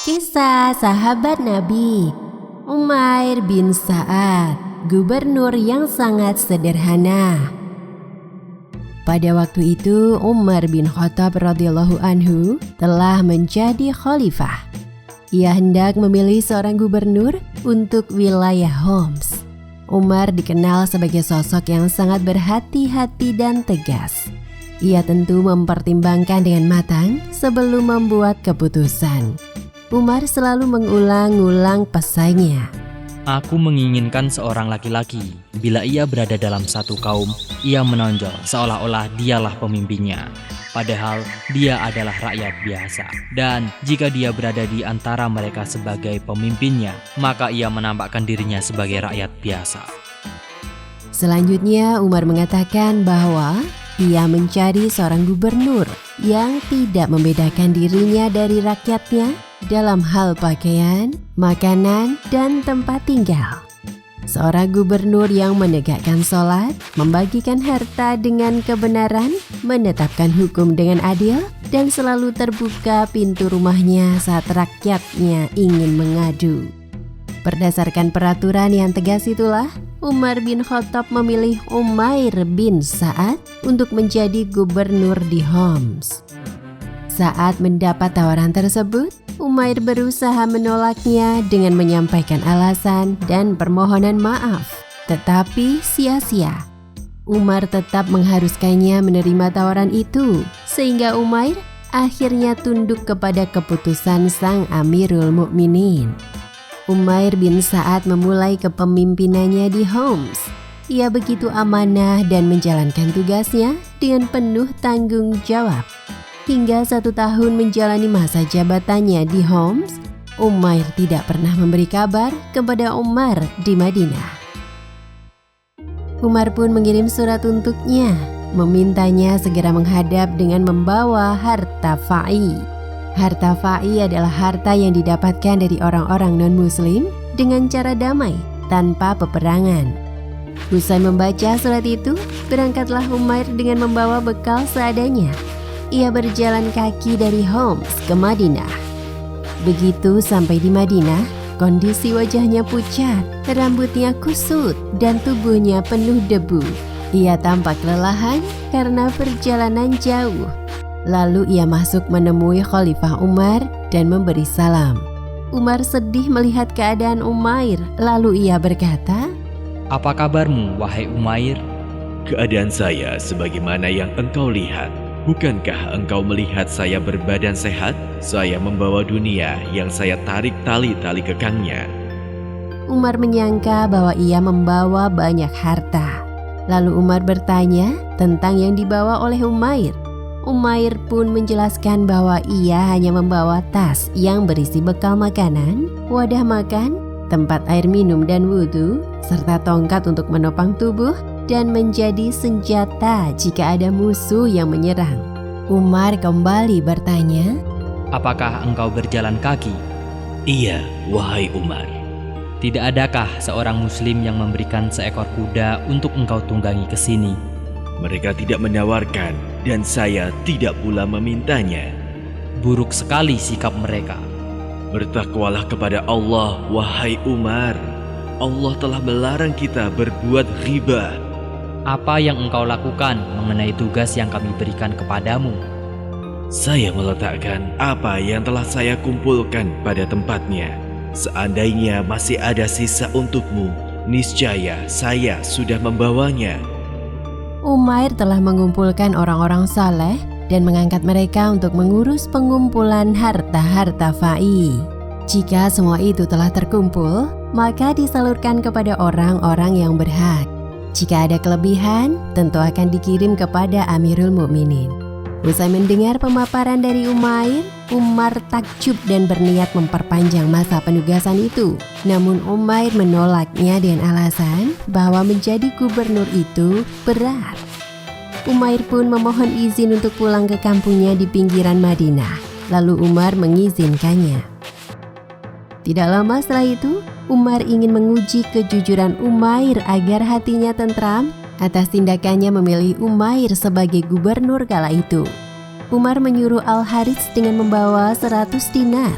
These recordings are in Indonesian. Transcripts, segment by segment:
Kisah sahabat Nabi Umair bin Sa'ad, gubernur yang sangat sederhana. Pada waktu itu Umar bin Khattab radhiyallahu anhu telah menjadi khalifah. Ia hendak memilih seorang gubernur untuk wilayah Homs. Umar dikenal sebagai sosok yang sangat berhati-hati dan tegas. Ia tentu mempertimbangkan dengan matang sebelum membuat keputusan. Umar selalu mengulang-ulang pesannya. Aku menginginkan seorang laki-laki. Bila ia berada dalam satu kaum, ia menonjol seolah-olah dialah pemimpinnya. Padahal dia adalah rakyat biasa. Dan jika dia berada di antara mereka sebagai pemimpinnya, maka ia menampakkan dirinya sebagai rakyat biasa. Selanjutnya Umar mengatakan bahwa ia mencari seorang gubernur yang tidak membedakan dirinya dari rakyatnya dalam hal pakaian, makanan, dan tempat tinggal. Seorang gubernur yang menegakkan sholat, membagikan harta dengan kebenaran, menetapkan hukum dengan adil, dan selalu terbuka pintu rumahnya saat rakyatnya ingin mengadu. Berdasarkan peraturan yang tegas itulah, Umar bin Khattab memilih Umair bin Sa'ad untuk menjadi gubernur di Homs. Saat mendapat tawaran tersebut, Umair berusaha menolaknya dengan menyampaikan alasan dan permohonan maaf, tetapi sia-sia. Umar tetap mengharuskannya menerima tawaran itu, sehingga Umair akhirnya tunduk kepada keputusan sang Amirul Mukminin. Umair bin Sa'ad memulai kepemimpinannya di Homs. Ia begitu amanah dan menjalankan tugasnya dengan penuh tanggung jawab. Hingga 1 tahun menjalani masa jabatannya di Homs, Umair tidak pernah memberi kabar kepada Umar di Madinah. Umar pun mengirim surat untuknya, memintanya segera menghadap dengan membawa harta fa'i. Harta fa'i adalah harta yang didapatkan dari orang-orang non-muslim dengan cara damai, tanpa peperangan. Usai membaca surat itu, berangkatlah Umair dengan membawa bekal seadanya. Ia berjalan kaki dari Homs ke Madinah. Begitu sampai di Madinah, kondisi wajahnya pucat, rambutnya kusut, dan tubuhnya penuh debu. Ia tampak kelelahan karena perjalanan jauh. Lalu ia masuk menemui Khalifah Umar dan memberi salam. Umar sedih melihat keadaan Umair, lalu ia berkata, "Apa kabarmu, wahai Umair?" "Keadaan saya sebagaimana yang engkau lihat. Bukankah engkau melihat saya berbadan sehat? Saya membawa dunia yang saya tarik tali-tali kekangnya." Umar menyangka bahwa ia membawa banyak harta. Lalu Umar bertanya tentang yang dibawa oleh Umair. Umair pun menjelaskan bahwa ia hanya membawa tas yang berisi bekal makanan, wadah makan, tempat air minum dan wudhu, serta tongkat untuk menopang tubuh dan menjadi senjata jika ada musuh yang menyerang. Umar kembali bertanya, "Apakah engkau berjalan kaki?" "Iya, wahai Umar." "Tidak adakah seorang muslim yang memberikan seekor kuda untuk engkau tunggangi ke sini?" "Mereka tidak menawarkan dan saya tidak pula memintanya." "Buruk sekali sikap mereka." "Bertakwalah kepada Allah, wahai Umar. Allah telah melarang kita berbuat ghibah." "Apa yang engkau lakukan mengenai tugas yang kami berikan kepadamu?" "Saya meletakkan apa yang telah saya kumpulkan pada tempatnya. Seandainya masih ada sisa untukmu, niscaya saya sudah membawanya." Umair telah mengumpulkan orang-orang saleh dan mengangkat mereka untuk mengurus pengumpulan harta-harta fa'i. Jika semua itu telah terkumpul, maka disalurkan kepada orang-orang yang berhak. Jika ada kelebihan, tentu akan dikirim kepada Amirul Mukminin. Usai mendengar pemaparan dari Umair, Umar takjub dan berniat memperpanjang masa penugasan itu. Namun Umair menolaknya dengan alasan bahwa menjadi gubernur itu berat. Umair pun memohon izin untuk pulang ke kampungnya di pinggiran Madinah. Lalu Umar mengizinkannya. Tidak lama setelah itu, Umar ingin menguji kejujuran Umair agar hatinya tentram atas tindakannya memilih Umair sebagai gubernur kala itu. Umar menyuruh Al-Harits dengan membawa 100 dinar.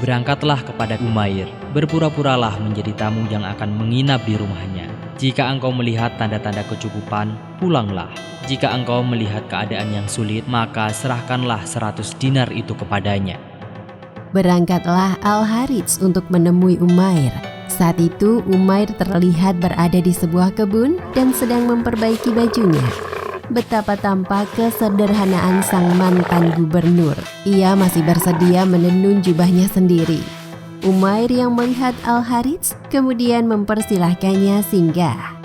Berangkatlah kepada Umair, berpura-puralah menjadi tamu yang akan menginap di rumahnya. Jika engkau melihat tanda-tanda kecukupan, pulanglah. Jika engkau melihat keadaan yang sulit, maka serahkanlah 100 dinar itu kepadanya. Berangkatlah Al-Harits untuk menemui Umair. Saat itu Umair terlihat berada di sebuah kebun dan sedang memperbaiki bajunya. Betapa tampak kesederhanaan sang mantan gubernur. Ia masih bersedia menenun jubahnya sendiri. Umair yang melihat Al-Harits kemudian mempersilahkannya singgah.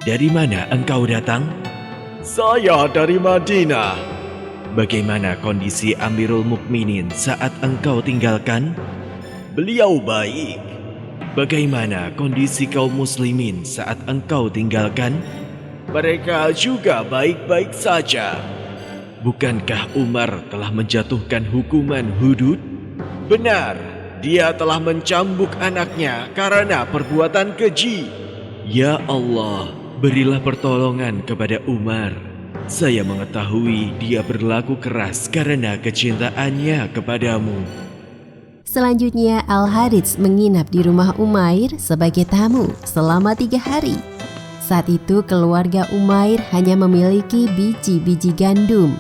Dari mana engkau datang? Saya dari Madinah. Bagaimana kondisi Amirul Mukminin saat engkau tinggalkan? Beliau baik. Bagaimana kondisi kaum muslimin saat engkau tinggalkan? Mereka juga baik-baik saja. Bukankah Umar telah menjatuhkan hukuman hudud? Benar, dia telah mencambuk anaknya karena perbuatan keji. Ya Allah, berilah pertolongan kepada Umar. Saya mengetahui dia berlaku keras karena kecintaannya kepadamu. Selanjutnya Al-Harits menginap di rumah Umair sebagai tamu selama 3 hari. Saat itu keluarga Umair hanya memiliki biji-biji gandum.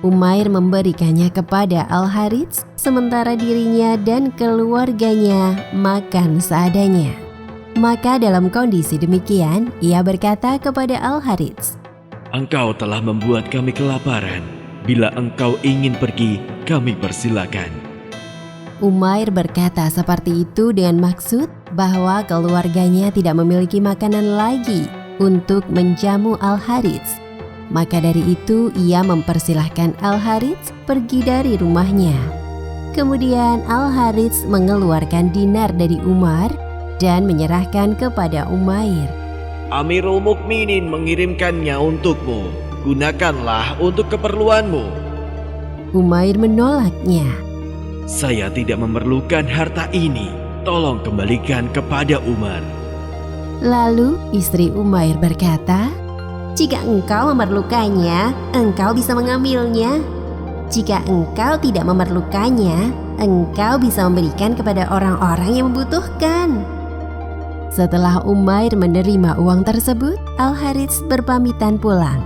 Umair memberikannya kepada Al-Harits, sementara dirinya dan keluarganya makan seadanya. Maka dalam kondisi demikian, ia berkata kepada Al-Harits, Engkau telah membuat kami kelaparan. Bila engkau ingin pergi, kami persilakan. Umair berkata seperti itu dengan maksud bahwa keluarganya tidak memiliki makanan lagi untuk menjamu Al-Harits. Maka dari itu ia mempersilahkan Al-Harits pergi dari rumahnya. Kemudian Al-Harits mengeluarkan dinar dari Umar dan menyerahkan kepada Umair. Amirul Mukminin mengirimkannya untukmu. Gunakanlah untuk keperluanmu. Umair menolaknya. Saya tidak memerlukan harta ini. Tolong kembalikan kepada Umar. Lalu istri Umair berkata, jika engkau memerlukannya, engkau bisa mengambilnya. Jika engkau tidak memerlukannya, engkau bisa memberikan kepada orang-orang yang membutuhkan. Setelah Umair menerima uang tersebut, Al-Harits berpamitan pulang.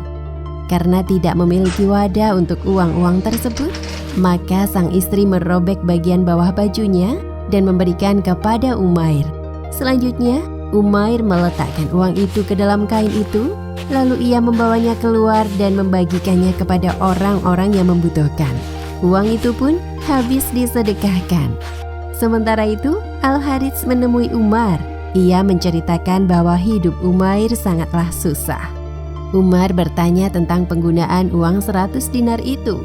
Karena tidak memiliki wadah untuk uang-uang tersebut, maka sang istri merobek bagian bawah bajunya dan memberikan kepada Umair. Selanjutnya, Umair meletakkan uang itu ke dalam kain itu, lalu ia membawanya keluar dan membagikannya kepada orang-orang yang membutuhkan. Uang itu pun habis disedekahkan. Sementara itu, Al-Harits menemui Umar. Ia menceritakan bahwa hidup Umair sangatlah susah. Umar bertanya tentang penggunaan uang 100 dinar itu.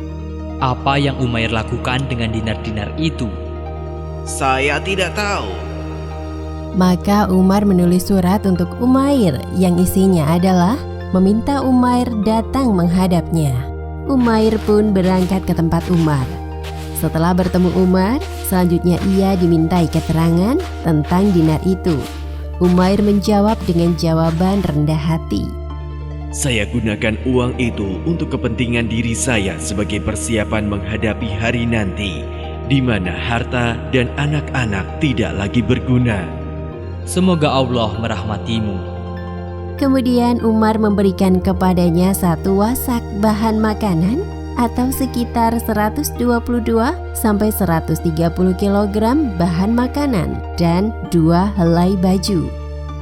Apa yang Umair lakukan dengan dinar-dinar itu? Saya tidak tahu. Maka Umar menulis surat untuk Umair yang isinya adalah meminta Umair datang menghadapnya. Umair pun berangkat ke tempat Umar. Setelah bertemu Umar, selanjutnya ia dimintai keterangan tentang dinar itu. Umair menjawab dengan jawaban rendah hati. Saya gunakan uang itu untuk kepentingan diri saya sebagai persiapan menghadapi hari nanti, di mana harta dan anak-anak tidak lagi berguna. Semoga Allah merahmatimu. Kemudian Umar memberikan kepadanya 1 wasak bahan makanan atau sekitar 122 sampai 130 kg bahan makanan dan 2 helai baju.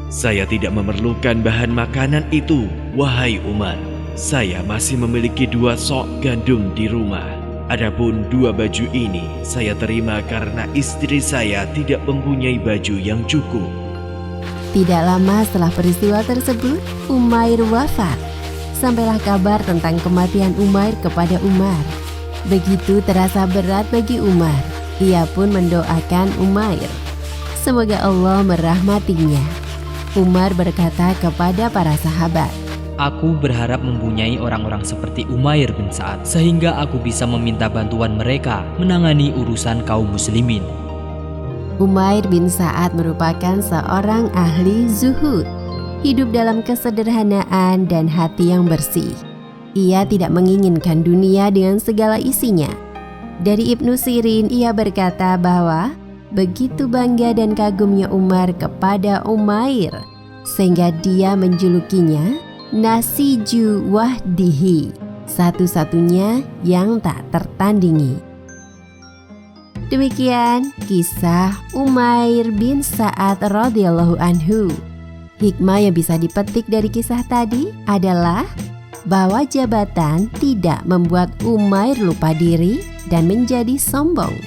Saya tidak memerlukan bahan makanan itu, wahai Umar. Saya masih memiliki 2 sok gandum di rumah. Adapun 2 baju ini saya terima karena istri saya tidak mempunyai baju yang cukup. Tidak lama setelah peristiwa tersebut, Umair wafat. Sampailah kabar tentang kematian Umair kepada Umar. Begitu terasa berat bagi Umar. Ia pun mendoakan Umair. Semoga Allah merahmatinya. Umar berkata kepada para sahabat, Aku berharap mempunyai orang-orang seperti Umair bin Sa'ad sehingga aku bisa meminta bantuan mereka menangani urusan kaum muslimin. Umair bin Sa'ad merupakan seorang ahli zuhud. hidup dalam kesederhanaan dan hati yang bersih. Ia tidak menginginkan dunia dengan segala isinya. Dari Ibnu Sirin, ia berkata bahwa begitu bangga dan kagumnya Umar kepada Umair, sehingga dia menjulukinya Nasiju Wahdihi, satu-satunya yang tak tertandingi. Demikian kisah Umair bin Sa'ad radhiyallahu anhu. Hikmah yang bisa dipetik dari kisah tadi adalah bahwa jabatan tidak membuat Umair lupa diri dan menjadi sombong.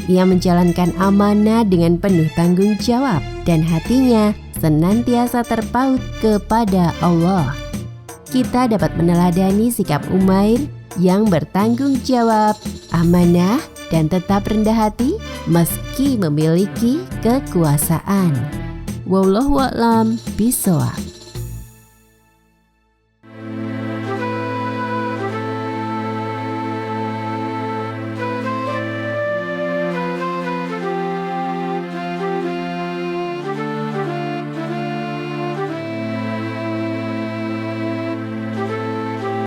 Ia menjalankan amanah dengan penuh tanggung jawab dan hatinya senantiasa terpaut kepada Allah. Kita dapat meneladani sikap Umair yang bertanggung jawab, amanah, dan tetap rendah hati meski memiliki kekuasaan. Wallahu a'lam bishawab.